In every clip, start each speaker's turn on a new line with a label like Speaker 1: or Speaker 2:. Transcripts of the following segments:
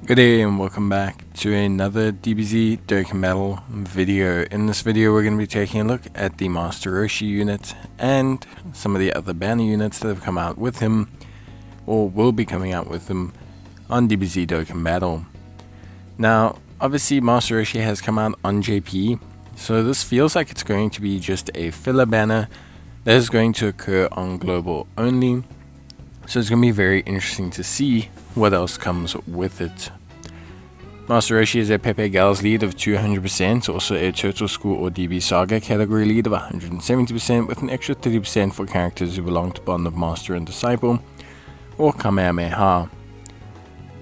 Speaker 1: Good day and welcome back to another DBZ Dokkan Battle video. In this video we're going to be taking a look at the Master Roshi unit and some of the other banner units that have come out with him or will be coming out with him on DBZ Dokkan Battle. Now obviously Master Roshi has come out on JP, so this feels like it's going to be just a filler banner that is going to occur on global only. So it's going to be very interesting to see what else comes with it. Master Roshi is a Pepe Gals lead of 200%, also a Turtle School or DB Saga category lead of 170%, with an extra 30% for characters who belong to Bond of Master and Disciple or Kamehameha.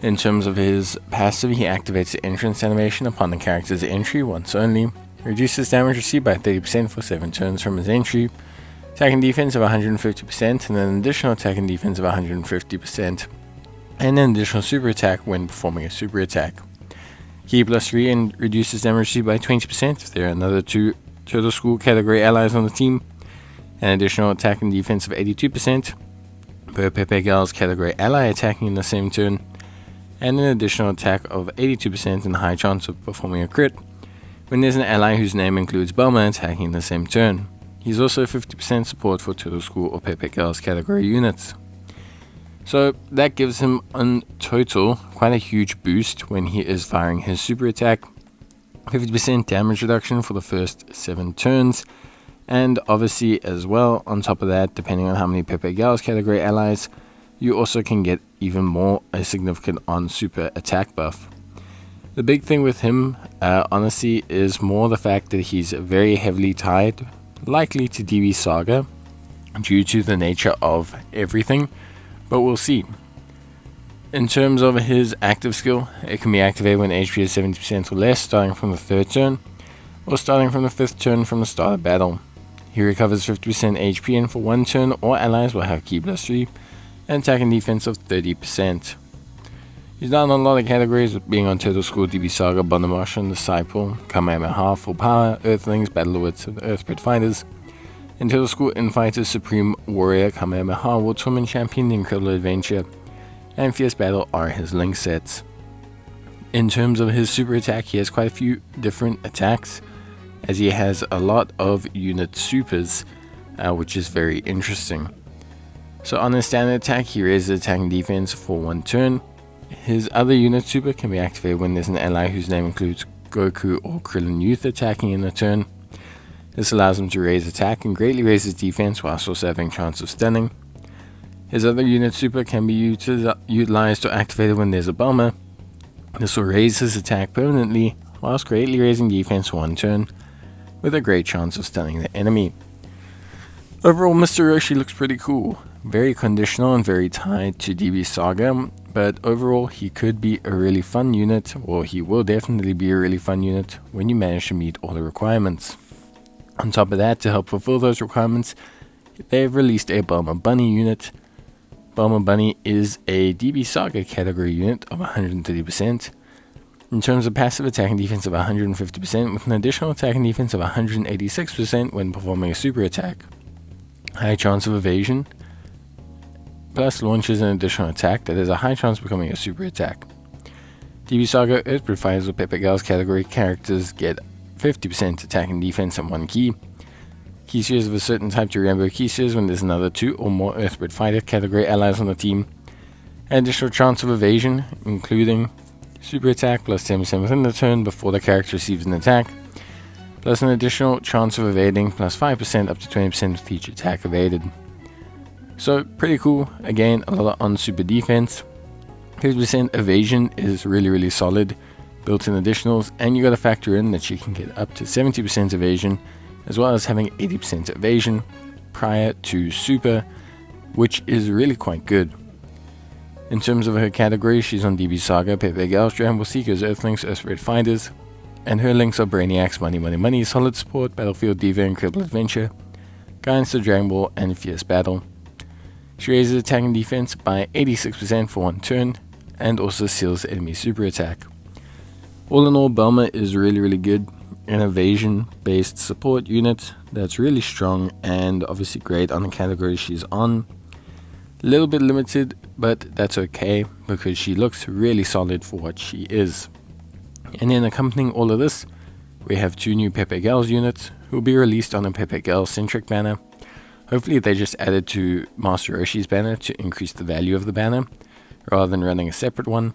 Speaker 1: In terms of his passive, he activates the entrance animation upon the character's entry once only, reduces damage received by 30% for 7 turns from his entry, attack and defense of 150%, and an additional attack and defense of 150%, and an additional super attack when performing a super attack. Key +3 and reduces damage received by 20% if there are another 2 Turtle School category allies on the team, an additional attack and defense of 82% per Pepe Gals category ally attacking in the same turn, and an additional attack of 82% and a high chance of performing a crit when there's an ally whose name includes Bulma attacking in the same turn. He's also 50% support for Turtle School or Pepe Gals category units. So that gives him in total quite a huge boost when he is firing his super attack, 50% damage reduction for the first 7 turns, and obviously as well on top of that, depending on how many Pepe Gals category allies, you also can get even more a significant on super attack buff. The big thing with him honestly is more the fact that he's very heavily tied, likely to DB Saga due to the nature of everything. But we'll see. In terms of his active skill, it can be activated when HP is 70% or less, starting from the 3rd turn, or starting from the 5th turn from the start of battle. He recovers 50% HP and for 1 turn, all allies will have Key +3 and attack and defense of 30%. He's down on a lot of categories, with being on Turtle School, DB Saga, Bond of Master and Disciple, Kamehameha, Full Power, Earthlings, Battle Lords, and Earthbred Fighters. In Turtle School, Infighters, Supreme Warrior, Kamehameha, World Tournament Champion, The Incredible Adventure, and Fierce Battle are his link sets. In terms of his super attack, he has quite a few different attacks, as he has a lot of unit supers, which is very interesting. So on his standard attack, he raises attack and defense for 1 turn. His other unit super can be activated when there's an ally whose name includes Goku or Krillin Youth attacking in a turn. This allows him to raise attack and greatly raise his defense whilst also having chance of stunning. His other unit super can be utilized or activated when there's a Bulma. This will raise his attack permanently whilst greatly raising defense for 1 turn, with a great chance of stunning the enemy. Overall, Mr. Roshi looks pretty cool. Very conditional and very tied to DB Saga, but overall he could be a really fun unit, or he will definitely be a really fun unit when you manage to meet all the requirements. On top of that, to help fulfill those requirements, they've released a Bulma Bunny unit. Bulma Bunny is a DB Saga category unit of 130%. In terms of passive, attack and defense of 150%, with an additional attack and defense of 186% when performing a super attack. High chance of evasion, plus launches an additional attack that has a high chance of becoming a super attack. DB Saga Earthbred Fighters or Pepe Gals category characters get 50% attack and defense and 1 key. Key spheres of a certain type to rainbow key spheres when there's another 2 or more Earthbred Fighter category allies on the team. An additional chance of evasion, including super attack plus 10% within the turn before the character receives an attack, plus an additional chance of evading plus 5% up to 20% with each attack evaded. So pretty cool. Again, a lot on super defense. 50% evasion is really solid. Built-in additionals, and you got to factor in that she can get up to 70% evasion, as well as having 80% evasion prior to super, which is really quite good. In terms of her category, she's on DB Saga, Pepe Gals, Dragon Ball Seekers, Earthlings, Earthbred Fighters, and her links are Brainiacs, Money, Solid Support, Battlefield Diva, Incredible Adventure, Guidance to Dragon Ball, and Fierce Battle. She raises attack and defense by 86% for 1 turn, and also seals the enemy super attack. All in all, Bulma is really good. An evasion based support unit that's really strong and obviously great on the category she's on. A little bit limited but that's okay because she looks really solid for what she is. And then accompanying all of this, we have 2 new Pepe Gals units who will be released on a Pepe Gal centric banner. Hopefully they just added to Master Roshi's banner to increase the value of the banner, rather than running a separate one.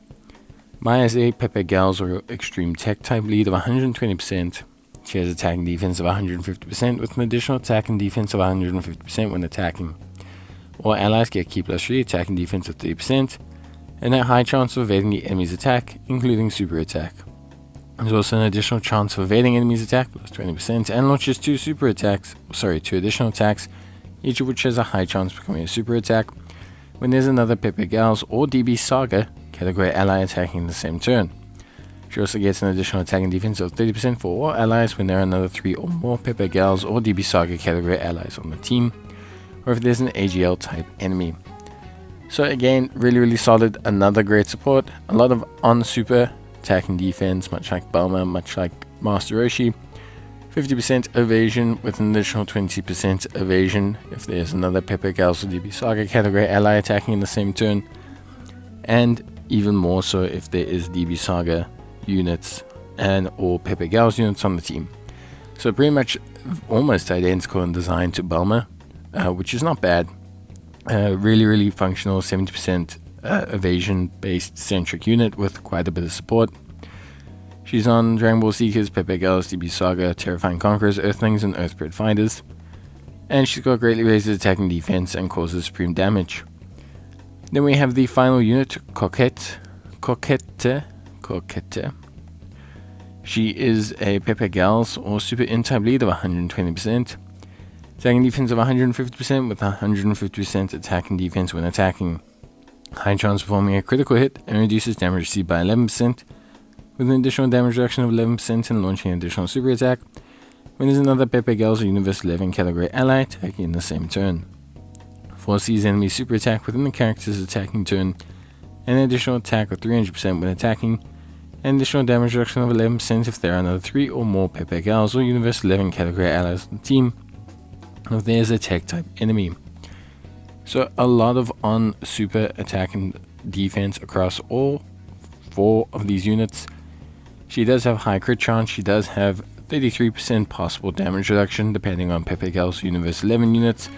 Speaker 1: Mai is a Pepe Gals or Extreme Tech type lead of 120%. She has attack and defense of 150% with an additional attack and defense of 150% when attacking. All allies get key plus 3 attack and defense of 30%, and a high chance of evading the enemy's attack, including super attack. There's also an additional chance of evading enemy's attack plus 20%, and launches 2 additional attacks, each of which has a high chance of becoming a super attack when there's another Pepe Gals or DB Saga category ally attacking in the same turn. She also gets an additional attack and defense of 30% for all allies when there are another 3 or more Pepe Gals or DB Saga category allies on the team, or if there's an AGL type enemy. So again, really solid, another great support, a lot of on super attack and defense, much like Bulma, much like Master Roshi. 50% evasion with an additional 20% evasion if there's another Pepe Gals or DB Saga category ally attacking in the same turn, and even more so if there is DB Saga units and or Pepe Gals units on the team. So pretty much almost identical in design to Bulma, which is not bad. Really functional 70% evasion based centric unit with quite a bit of support. She's on Dragon Ball Seekers, Pepe Gals, DB Saga, Terrifying Conquerors, Earthlings, and Earthbred Fighters. And she's got greatly raised attacking defense and causes supreme damage. Then we have the final unit, Cocette. She is a Pepe Gals or Super Int type lead of 120%. Attacking defense of 150% with 150% attack and defense when attacking. High chance of performing a critical hit and reduces damage received by 11%, with an additional damage reduction of 11% and launching an additional super attack when there's another Pepe Gals or Universe 11 category ally attacking in the same turn. Foresees enemy super attack within the character's attacking turn, and an additional attack of 300% when attacking, and additional damage reduction of 11% if there are another 3 or more Pepe Gals or Universe 11 category allies on the team, if there's a tech type enemy. So a lot of on super attack and defense across all 4 of these units. She does have high crit chance, she does have 33% possible damage reduction depending on Pepe Gals Universe 11 units,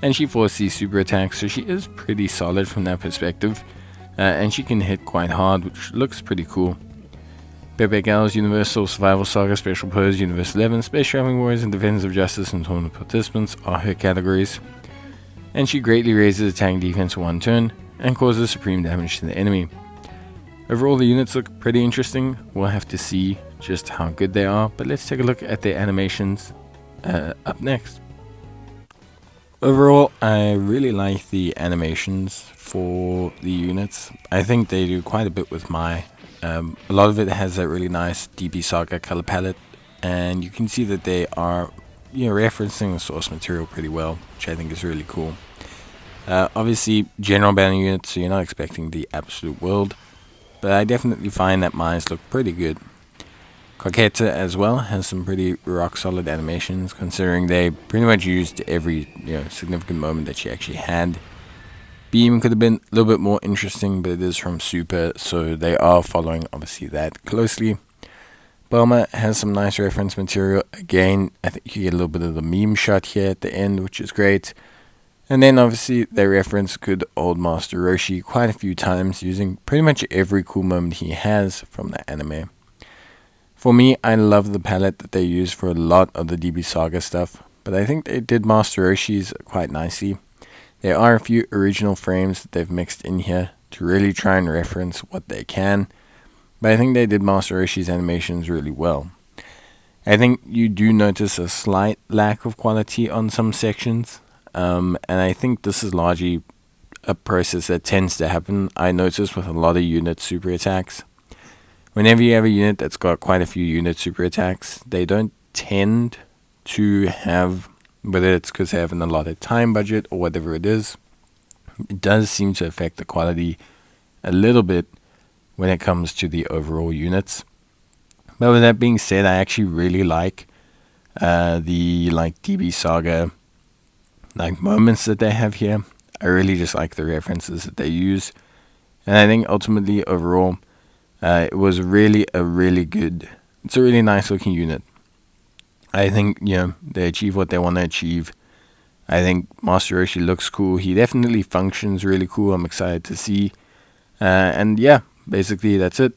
Speaker 1: and she foresees super attacks, so she is pretty solid from that perspective, and she can hit quite hard, which looks pretty cool. Pepe Gals Universal Survival Saga Special Pose Universe 11, Space Traveling Warriors and Defenders of Justice and Tournament Participants are her categories, and she greatly raises attack and defense for 1 turn and causes supreme damage to the enemy. Overall, the units look pretty interesting. We'll have to see just how good they are, but let's take a look at their animations up next. Overall, I really like the animations for the units. I think they do quite a bit with Mai. A lot of it has that really nice DB Saga color palette, and you can see that they are referencing the source material pretty well, which I think is really cool. Obviously, general banner units, so you're not expecting the absolute world, but I definitely find that Mai's look pretty good. Cocette as well has some pretty rock solid animations, considering they pretty much used every significant moment that she actually had. Beam could have been a little bit more interesting, but it is from Super, so they are following obviously that closely. Bulma has some nice reference material. Again, I think you get a little bit of the meme shot here at the end, which is great. And then obviously they reference good old Master Roshi quite a few times, using pretty much every cool moment he has from the anime. For me, I love the palette that they use for a lot of the DB Saga stuff, but I think they did Master Roshi's quite nicely. There are a few original frames that they've mixed in here to really try and reference what they can, but I think they did Master Roshi's animations really well. I think you do notice a slight lack of quality on some sections, and I think this is largely a process that tends to happen. I notice with a lot of unit super attacks. Whenever you have a unit that's got quite a few unit super attacks, they don't tend to have, whether it's because they have an allotted time budget or whatever it is, it does seem to affect the quality a little bit when it comes to the overall units. But with that being said, I actually really like the DB Saga moments that they have here. I really just like the references that they use. And I think ultimately, overall, it was really a really good, it's a really nice looking unit. I think, they achieve what they want to achieve. I think Master Roshi looks cool. He definitely functions really cool. I'm excited to see. And yeah, basically that's it.